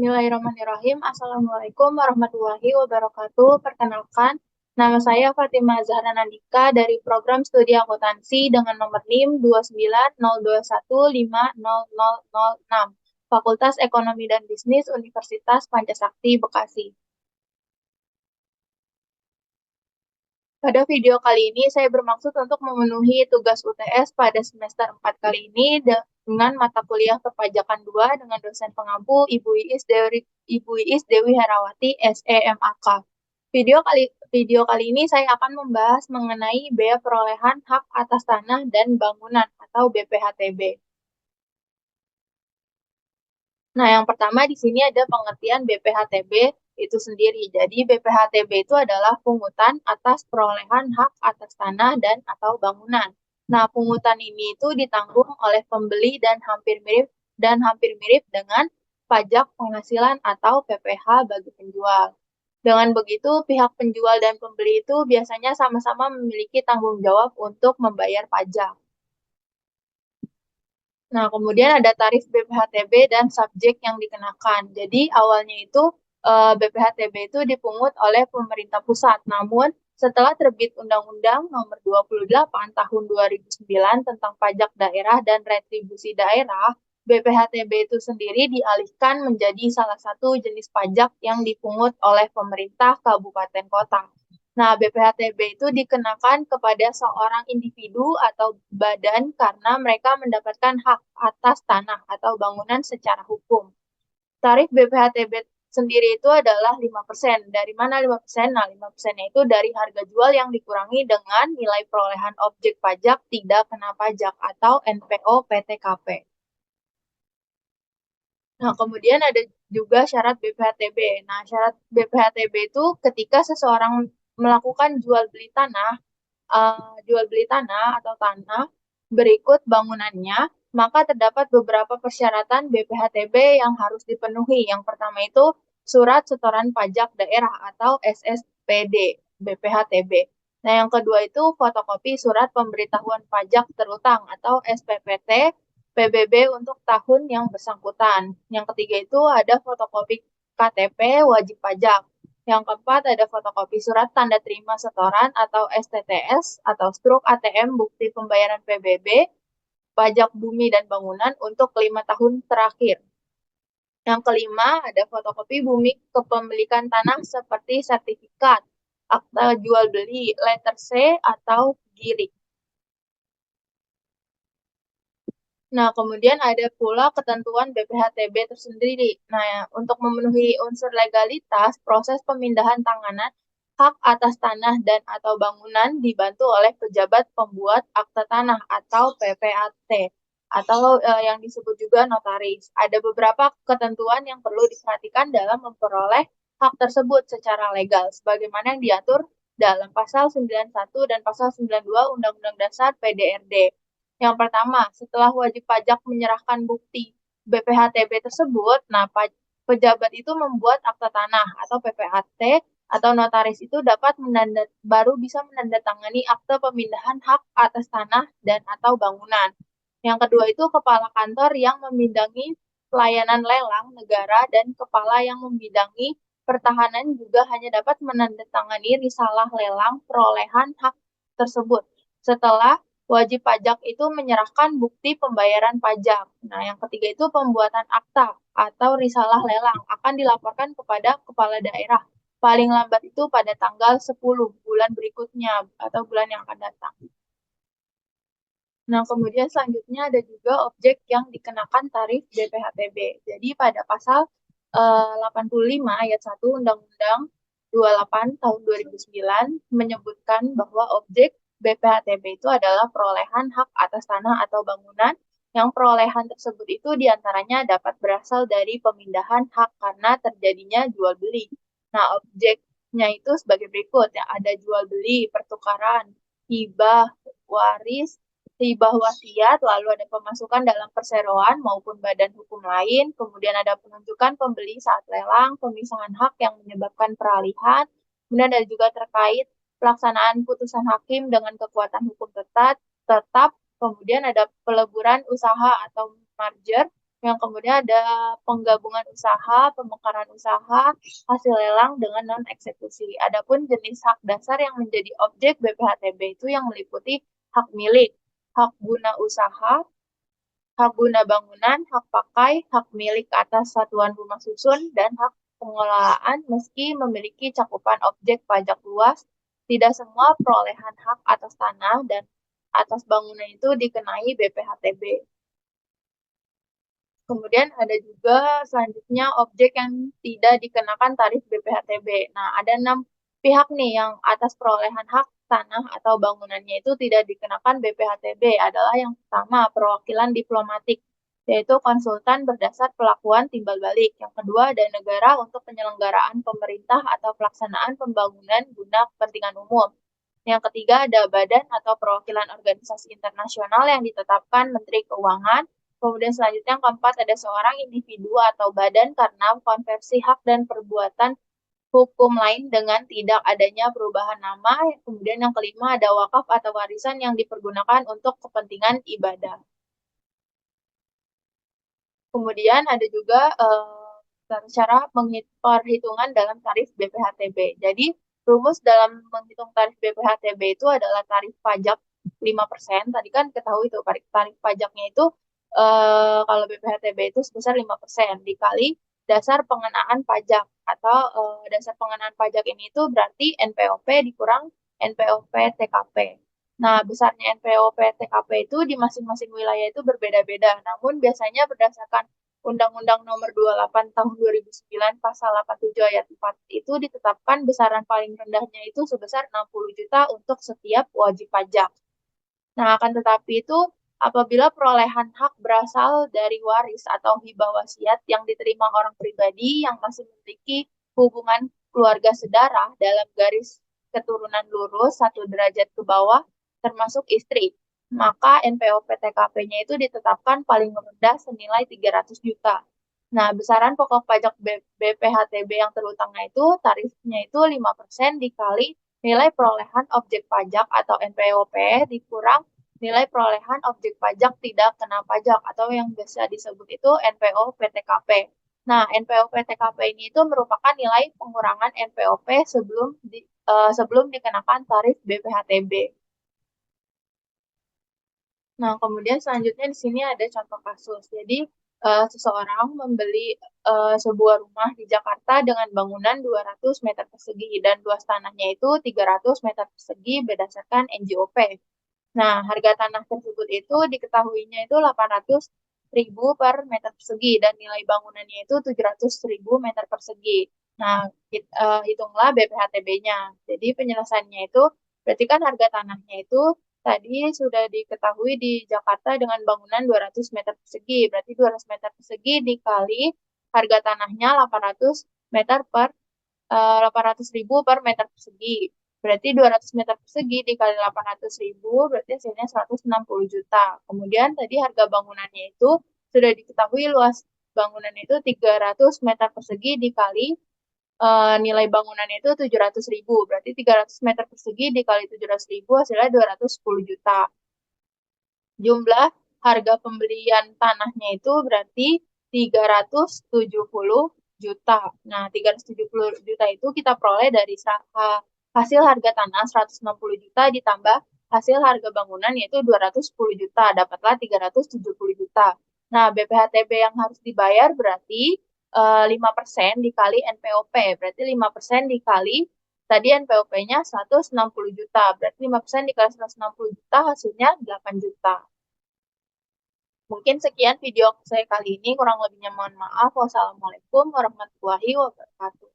Bismillahirrahmanirrahim. Assalamualaikum warahmatullahi wabarakatuh. Perkenalkan, nama saya Fatimah Zahra Nandika dari program studi akuntansi dengan nomor NIM 29021500006, Fakultas Ekonomi dan Bisnis Universitas Pancasakti, Bekasi. Pada video kali ini, saya bermaksud untuk memenuhi tugas UTS pada semester 4 kali ini dengan mata kuliah Perpajakan 2 dengan dosen pengampu Ibu Iis Dewi Herawati, SEMAK. Video kali ini saya akan membahas mengenai bea perolehan hak atas tanah dan bangunan atau BPHTB. Nah, yang pertama di sini ada pengertian BPHTB itu sendiri. Jadi, BPHTB itu adalah pungutan atas perolehan hak atas tanah dan atau bangunan. Nah, pungutan ini itu ditanggung oleh pembeli dan hampir mirip dengan pajak penghasilan atau PPh bagi penjual. Dengan begitu, pihak penjual dan pembeli itu biasanya sama-sama memiliki tanggung jawab untuk membayar pajak. Nah, kemudian ada tarif BPHTB dan subjek yang dikenakan. Jadi, awalnya itu BPHTB itu dipungut oleh pemerintah pusat. Namun, setelah terbit Undang-Undang Nomor 28 Tahun 2009 tentang Pajak Daerah dan Retribusi Daerah, BPHTB itu sendiri dialihkan menjadi salah satu jenis pajak yang dipungut oleh pemerintah kabupaten kota. Nah, BPHTB itu dikenakan kepada seorang individu atau badan karena mereka mendapatkan hak atas tanah atau bangunan secara hukum. Tarif BPHTB sendiri itu adalah 5%. Dari mana 5%? Nah, 5%-nya itu dari harga jual yang dikurangi dengan nilai perolehan objek pajak tidak kena pajak atau NPO PTKP. Nah, kemudian ada juga syarat BPHTB. Nah, syarat BPHTB itu ketika seseorang melakukan jual beli tanah atau tanah berikut bangunannya, maka terdapat beberapa persyaratan BPHTB yang harus dipenuhi. Yang pertama itu surat setoran pajak daerah atau SSPD BPHTB. Nah, yang kedua itu fotokopi surat pemberitahuan pajak terutang atau SPPT PBB untuk tahun yang bersangkutan. Yang ketiga itu ada fotokopi KTP wajib pajak. Yang keempat ada fotokopi surat tanda terima setoran atau STTS atau struk ATM bukti pembayaran PBB, pajak bumi dan bangunan untuk 5 tahun terakhir. Yang kelima ada fotokopi bumi kepemilikan tanah seperti sertifikat, akta jual beli, letter C atau GIRI. Nah, kemudian ada pula ketentuan BPHTB tersendiri. Nah, untuk memenuhi unsur legalitas, proses pemindahan tanganan hak atas tanah dan atau bangunan dibantu oleh pejabat pembuat akta tanah atau PPAT atau yang disebut juga notaris. Ada beberapa ketentuan yang perlu diperhatikan dalam memperoleh hak tersebut secara legal, sebagaimana yang diatur dalam pasal 91 dan pasal 92 Undang-Undang Dasar PDRD. Yang pertama, setelah wajib pajak menyerahkan bukti BPHTB tersebut, nah pejabat itu membuat akta tanah atau PPAT atau notaris itu baru bisa menandatangani akte pemindahan hak atas tanah dan atau bangunan. Yang kedua itu kepala kantor yang membidangi pelayanan lelang negara dan kepala yang membidangi pertahanan juga hanya dapat menandatangani risalah lelang perolehan hak tersebut setelah wajib pajak itu menyerahkan bukti pembayaran pajak. Nah, yang ketiga itu pembuatan akta atau risalah lelang akan dilaporkan kepada kepala daerah paling lambat itu pada tanggal 10 bulan berikutnya atau bulan yang akan datang. Nah, kemudian selanjutnya ada juga objek yang dikenakan tarif BPHTB. Jadi pada pasal 85 ayat 1 Undang-Undang 28 tahun 2009 menyebutkan bahwa objek BPHTB itu adalah perolehan hak atas tanah atau bangunan yang perolehan tersebut itu diantaranya dapat berasal dari pemindahan hak karena terjadinya jual beli. Nah, objeknya itu sebagai berikut ya, ada jual beli, pertukaran, hibah, waris, hibah wasiat, lalu ada pemasukan dalam perseroan maupun badan hukum lain, kemudian ada penunjukan pembeli saat lelang, pemisahan hak yang menyebabkan peralihan, kemudian ada juga terkait pelaksanaan putusan hakim dengan kekuatan hukum tetap, kemudian ada peleburan usaha atau merger, Yang kemudian ada penggabungan usaha, pemekaran usaha, hasil lelang dengan non-eksekusi. Adapun jenis hak dasar yang menjadi objek BPHTB itu yang meliputi hak milik, hak guna usaha, hak guna bangunan, hak pakai, hak milik atas satuan rumah susun, dan hak pengelolaan meski memiliki cakupan objek pajak luas, tidak semua perolehan hak atas tanah dan atas bangunan itu dikenai BPHTB. Kemudian ada juga selanjutnya objek yang tidak dikenakan tarif BPHTB. Nah, ada 6 pihak nih yang atas perolehan hak tanah atau bangunannya itu tidak dikenakan BPHTB. Adalah yang pertama, perwakilan diplomatik, yaitu konsultan berdasar pelakuan timbal balik. Yang kedua, ada negara untuk penyelenggaraan pemerintah atau pelaksanaan pembangunan guna kepentingan umum. Yang ketiga, ada badan atau perwakilan organisasi internasional yang ditetapkan Menteri Keuangan. Kemudian selanjutnya yang keempat ada seorang individu atau badan karena konversi hak dan perbuatan hukum lain dengan tidak adanya perubahan nama. Kemudian yang kelima ada wakaf atau warisan yang dipergunakan untuk kepentingan ibadah. Kemudian ada juga cara perhitungan dalam tarif BPHTB. Jadi rumus dalam menghitung tarif BPHTB itu adalah tarif pajak 5%. Tadi kan ketahui itu tarif pajaknya itu kalau BPHTB itu sebesar 5% dikali dasar pengenaan pajak atau dasar pengenaan pajak ini itu berarti NPOP dikurang NPOP TKP. Nah, besarnya NPOP TKP itu di masing-masing wilayah itu berbeda-beda. Namun biasanya berdasarkan Undang-Undang Nomor 28 Tahun 2009 Pasal 87 Ayat 4 itu ditetapkan besaran paling rendahnya itu sebesar 60 juta untuk setiap wajib pajak. Nah, akan tetapi itu apabila perolehan hak berasal dari waris atau hibah wasiat yang diterima orang pribadi yang masih memiliki hubungan keluarga sedarah dalam garis keturunan lurus 1 derajat ke bawah, termasuk istri, maka NPOP TKP-nya itu ditetapkan paling rendah senilai 300 juta. Nah, besaran pokok pajak BPHTB yang terutama itu tarifnya itu 5% dikali nilai perolehan objek pajak atau NPOP dikurang nilai perolehan objek pajak tidak kena pajak atau yang biasa disebut itu NPO PTKP. Nah, NPO PTKP ini itu merupakan nilai pengurangan NPOP sebelum dikenakan tarif BPHTB. Nah, kemudian selanjutnya di sini ada contoh kasus. Jadi, seseorang membeli sebuah rumah di Jakarta dengan bangunan 200 meter persegi dan luas tanahnya itu 300 meter persegi berdasarkan NJOP. Nah, harga tanah tersebut itu diketahuinya itu 800.000 per meter persegi dan nilai bangunannya itu 700.000 meter persegi. Nah, hitunglah BPHTB-nya. Jadi penyelesaiannya itu berarti kan harga tanahnya itu tadi sudah diketahui di Jakarta dengan bangunan 200 meter persegi. Berarti 200 meter persegi dikali harga tanahnya 800.000 per meter persegi. Berarti 200 meter persegi dikali 800.000, berarti hasilnya 160 juta. Kemudian tadi harga bangunannya itu sudah diketahui luas bangunan itu 300 meter persegi dikali nilai bangunannya itu 700.000. Berarti 300 meter persegi dikali 700.000 hasilnya 210 juta. Jumlah harga pembelian tanahnya itu berarti 370 juta. Nah, 370 juta itu kita peroleh dari hasil harga tanah 160 juta ditambah hasil harga bangunan yaitu 210 juta. Dapatlah 370 juta. Nah, BPHTB yang harus dibayar berarti 5% dikali NPOP. Berarti 5% dikali tadi NPOP-nya 160 juta. Berarti 5% dikali 160 juta hasilnya 8 juta. Mungkin sekian video saya kali ini, kurang lebihnya mohon maaf. Wassalamualaikum warahmatullahi wabarakatuh.